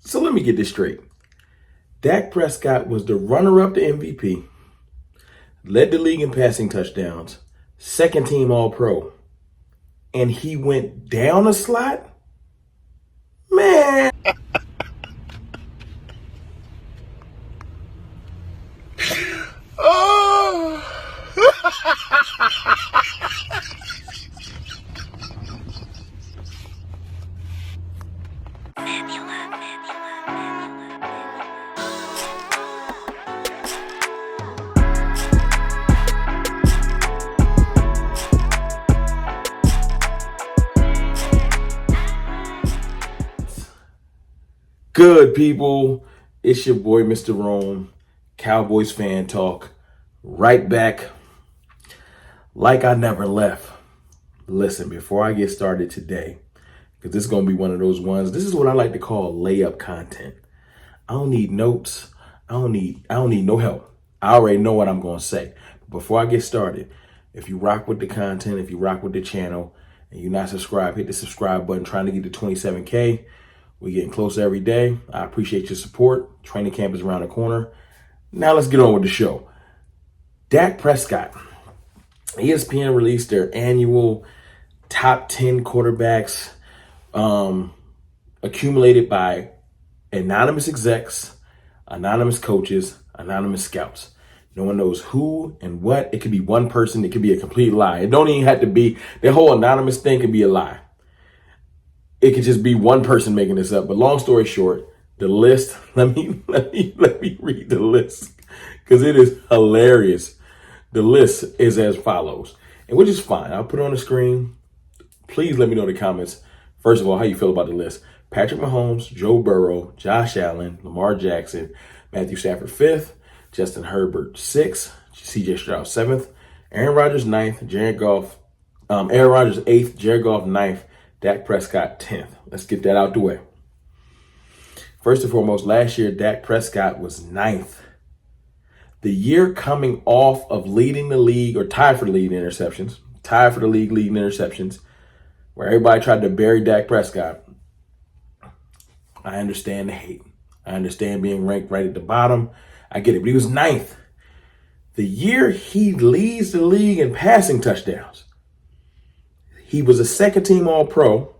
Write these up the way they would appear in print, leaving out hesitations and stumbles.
So let me get this straight. Dak Prescott was the runner-up to MVP, led the league in passing touchdowns, second team All-Pro, and he went down a slot? Man. Oh. Good people, it's your boy Mr. Rome, Cowboys fan talk, right back like I never left. Listen, before I get started today, because this is going to be one of those ones, this is what I like to call layup content. I don't need notes. I don't need no help. I already know what I'm going to say. Before I get started, if you rock with the content, if you rock with the channel, and you're not subscribed, hit the subscribe button. Trying to get to 27K. We're getting closer every day. I appreciate your support. Training camp is around the corner. Now let's get on with the show. Dak Prescott. ESPN released their annual top 10 quarterbacks accumulated by anonymous execs, anonymous coaches, anonymous scouts. No one knows who and what. It could be one person. It could be a complete lie. It don't even have to be, the whole anonymous thing could be a lie. It could just be one person making this up. But long story short, the list, let me read the list because it is hilarious. The list is as follows, and which is fine. I'll put it on the screen. Please let me know in the comments. First of all, how you feel about the list. Patrick Mahomes, Joe Burrow, Josh Allen, Lamar Jackson, Matthew Stafford 5th, Justin Herbert 6th, CJ Stroud 7th, Aaron Rodgers 9th, Aaron Rodgers 8th, Jared Goff 9th, Dak Prescott 10th. Let's get that out the way. First and foremost, last year, Dak Prescott was 9th. The year coming off of leading the league, or tied for the league in interceptions, leading interceptions, where everybody tried to bury Dak Prescott. I understand the hate. I understand being ranked right at the bottom. I get it, but he was 9th. The year he leads the league in passing touchdowns, he was a second team All-Pro,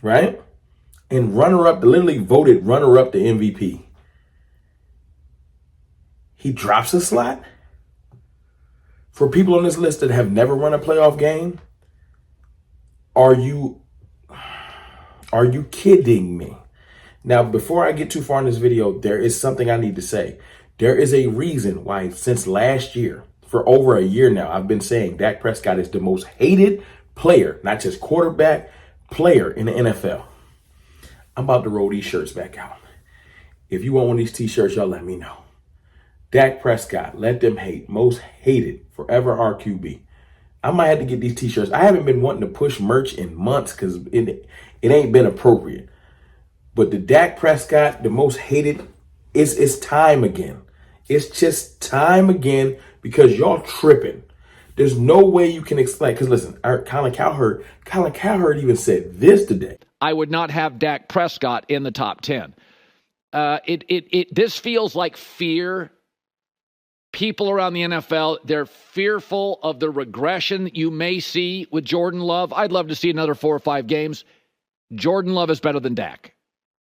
right? And runner-up, literally voted runner-up to MVP. He drops a slot? For people on this list that have never run a playoff game, are you kidding me? Now, before I get too far in this video, there is something I need to say. There is a reason why since last year, for over a year now, I've been saying Dak Prescott is the most hated player, not just quarterback, player in the NFL. I'm about to roll these shirts back out. If you want one of these t-shirts, y'all let me know. Dak Prescott, let them hate, most hated, forever RQB. I might have to get these t-shirts. I haven't been wanting to push merch in months because it ain't been appropriate. But the Dak Prescott, the most hated, it's time again. It's just time again because y'all tripping. There's no way you can explain. Because listen, Colin Cowherd even said this today. I would not have Dak Prescott in the top 10. This feels like fear. People around the NFL, they're fearful of the regression you may see with Jordan Love. I'd love to see another 4 or 5 games. Jordan Love is better than Dak.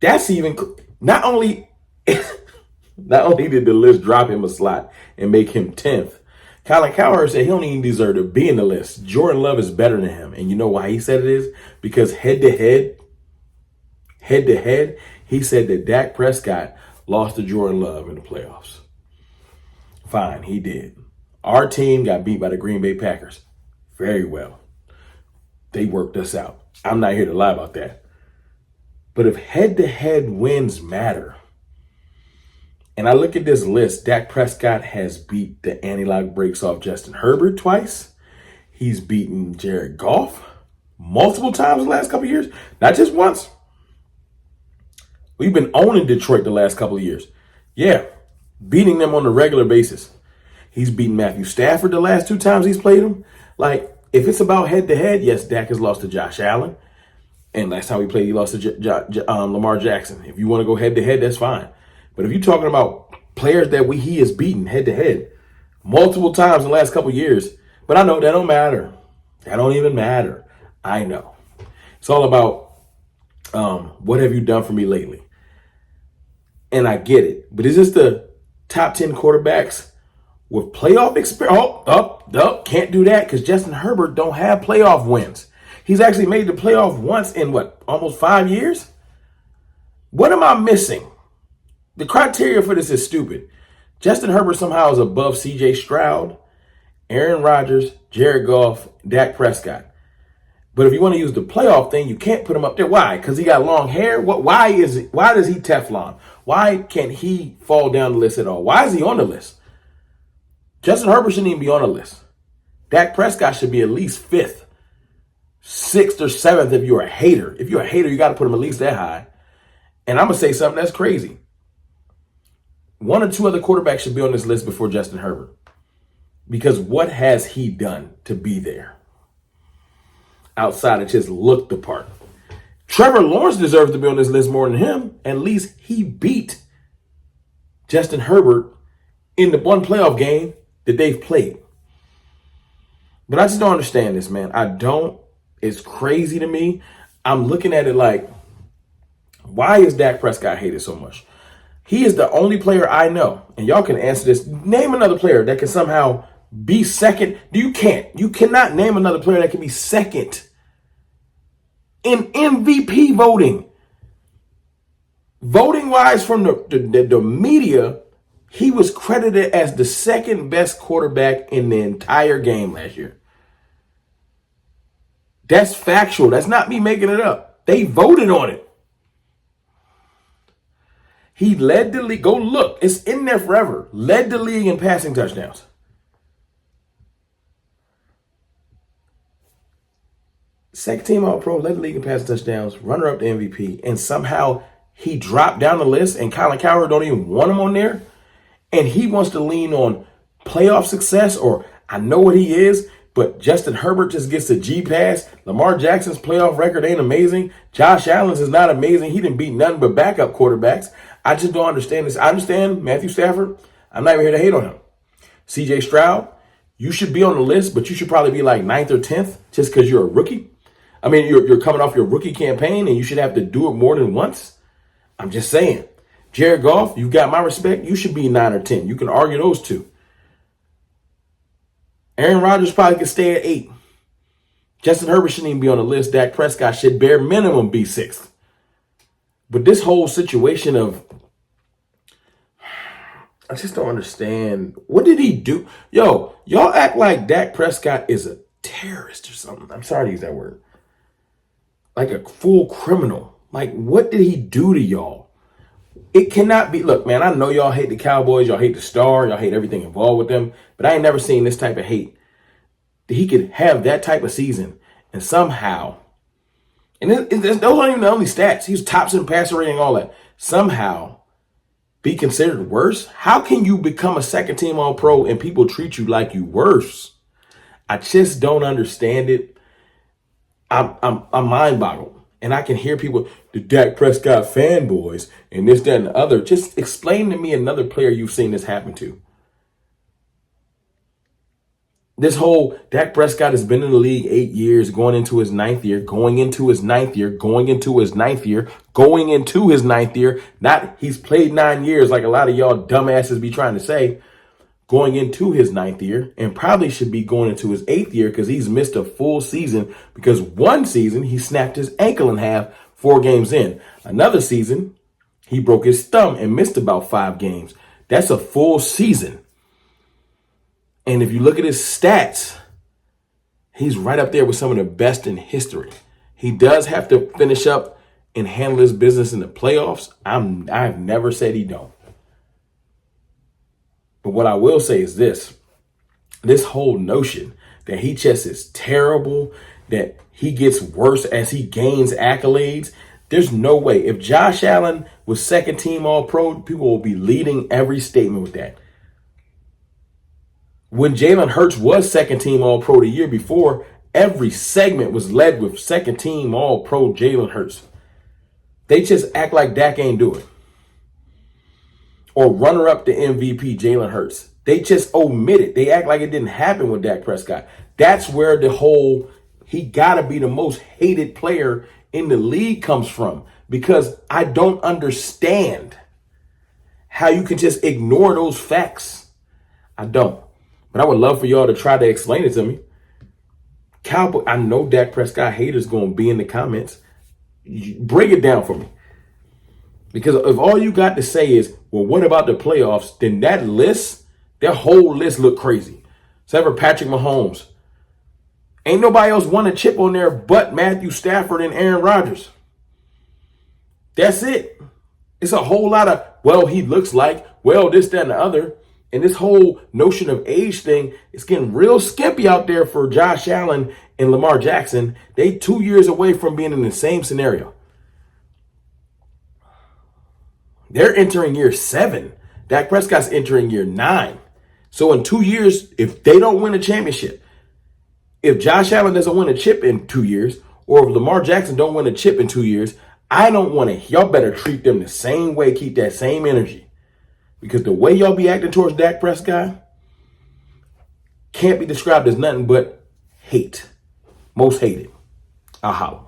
That's even, not only did the list drop him a slot and make him 10th, Colin Cowherd said he don't even deserve to be in the list. Jordan Love is better than him. And you know why he said it is? Because head to head, he said that Dak Prescott lost to Jordan Love in the playoffs. Fine, he did. Our team got beat by the Green Bay Packers. Very well. They worked us out. I'm not here to lie about that. But if head-to-head wins matter, and I look at this list, Dak Prescott has beat the anti-lock breaks off Justin Herbert twice. He's beaten Jared Goff multiple times the last couple of years, not just once. We've been owning Detroit the last couple of years. Yeah, beating them on a regular basis. He's beaten Matthew Stafford the last 2 times he's played him. Like, if it's about head-to-head, yes, Dak has lost to Josh Allen. And last time we played, he lost to Lamar Jackson. If you want to go head to head, that's fine. But if you're talking about players that he has beaten head to head multiple times in the last couple of years, but I know that don't matter. That don't even matter. I know. It's all about what have you done for me lately? And I get it. But is this the top 10 quarterbacks with playoff experience? Can't do that because Justin Herbert don't have playoff wins. He's actually made the playoff once in almost 5 years? What am I missing? The criteria for this is stupid. Justin Herbert somehow is above CJ Stroud, Aaron Rodgers, Jared Goff, Dak Prescott. But if you want to use the playoff thing, you can't put him up there. Why? Because he got long hair? Why does he Teflon? Why can't he fall down the list at all? Why is he on the list? Justin Herbert shouldn't even be on the list. Dak Prescott should be at least 5th, 6th, or 7th if you're a hater. If you're a hater, you got to put him at least that high. And I'm going to say something that's crazy. 1 or 2 other quarterbacks should be on this list before Justin Herbert. Because what has he done to be there? Outside of just look the part. Trevor Lawrence deserves to be on this list more than him. At least he beat Justin Herbert in the one playoff game that they've played. But I just don't understand this, man. It's crazy to me. I'm looking at it like, why is Dak Prescott hated so much? He is the only player I know, and y'all can answer this. Name another player that can somehow be second. You can't. You cannot name another player that can be second in MVP voting. Voting-wise from the media, he was credited as the second best quarterback in the entire game last year. That's factual. That's not me making it up. They voted on it. He led the league. Go look. It's in there forever. Led the league in passing touchdowns. Second team All-Pro, led the league in passing touchdowns, runner-up to MVP, and somehow he dropped down the list and Colin Cowherd don't even want him on there. And he wants to lean on playoff success, or I know what he is, but Justin Herbert just gets the G pass. Lamar Jackson's playoff record ain't amazing. Josh Allen's is not amazing. He didn't beat nothing but backup quarterbacks. I just don't understand this. I understand Matthew Stafford. I'm not even here to hate on him. CJ Stroud, you should be on the list, but you should probably be like 9th or 10th just because you're a rookie. I mean, you're coming off your rookie campaign and you should have to do it more than once. I'm just saying. Jared Goff, you got my respect. You should be 9 or 10. You can argue those two. Aaron Rodgers probably could stay at 8. Justin Herbert shouldn't even be on the list. Dak Prescott should bare minimum be 6th. But this whole situation of, I just don't understand. What did he do? Yo, y'all act like Dak Prescott is a terrorist or something. I'm sorry to use that word. Like a full criminal. Like, what did he do to y'all? It cannot be. Look, man, I know y'all hate the Cowboys. Y'all hate the star. Y'all hate everything involved with them. But I ain't never seen this type of hate. That he could have that type of season and somehow, and those aren't even the only stats. He's tops in passer rating, all that. Somehow be considered worse? How can you become a second team All-Pro and people treat you like you worse? I just don't understand it. I'm mind boggled. And I can hear people, the Dak Prescott fanboys, and this, that, and the other. Just explain to me another player you've seen this happen to. This whole Dak Prescott has been in the league 8 years, going into his 9th year, going into his 9th year, going into his 9th year, going into his 9th year. Not he's played 9 years like a lot of y'all dumbasses be trying to say. Going into his 9th year, and probably should be going into his 8th year because he's missed a full season because one season he snapped his ankle in half 4 games in. Another season, he broke his thumb and missed about 5 games. That's a full season. And if you look at his stats, he's right up there with some of the best in history. He does have to finish up and handle his business in the playoffs. I've never said he don't. But what I will say is this whole notion that he just is terrible, that he gets worse as he gains accolades, there's no way. If Josh Allen was second team All-Pro, people will be leading every statement with that. When Jalen Hurts was second team All-Pro the year before, every segment was led with second team all pro Jalen Hurts. They just act like Dak ain't do it. Or runner up to MVP Jalen Hurts. They just omit it. They act like it didn't happen with Dak Prescott. That's where the whole he gotta be the most hated player in the league comes from. Because I don't understand how you can just ignore those facts. I don't. But I would love for y'all to try to explain it to me. Cowboy, I know Dak Prescott haters going to be in the comments. Break it down for me. Because if all you got to say is, well, what about the playoffs? Then that whole list look crazy. Except for Patrick Mahomes. Ain't nobody else won a chip on there but Matthew Stafford and Aaron Rodgers. That's it. It's a whole lot of, well, he looks like, well, this, that, and the other. And this whole notion of age thing is getting real skimpy out there for Josh Allen and Lamar Jackson. They 2 years away from being in the same scenario. They're entering year 7. Dak Prescott's entering year 9. So in 2 years, if they don't win a championship, if Josh Allen doesn't win a chip in 2 years, or if Lamar Jackson don't win a chip in 2 years, I don't want to. Y'all better treat them the same way, keep that same energy. Because the way y'all be acting towards Dak Prescott can't be described as nothing but hate. Most hated. I'll holler.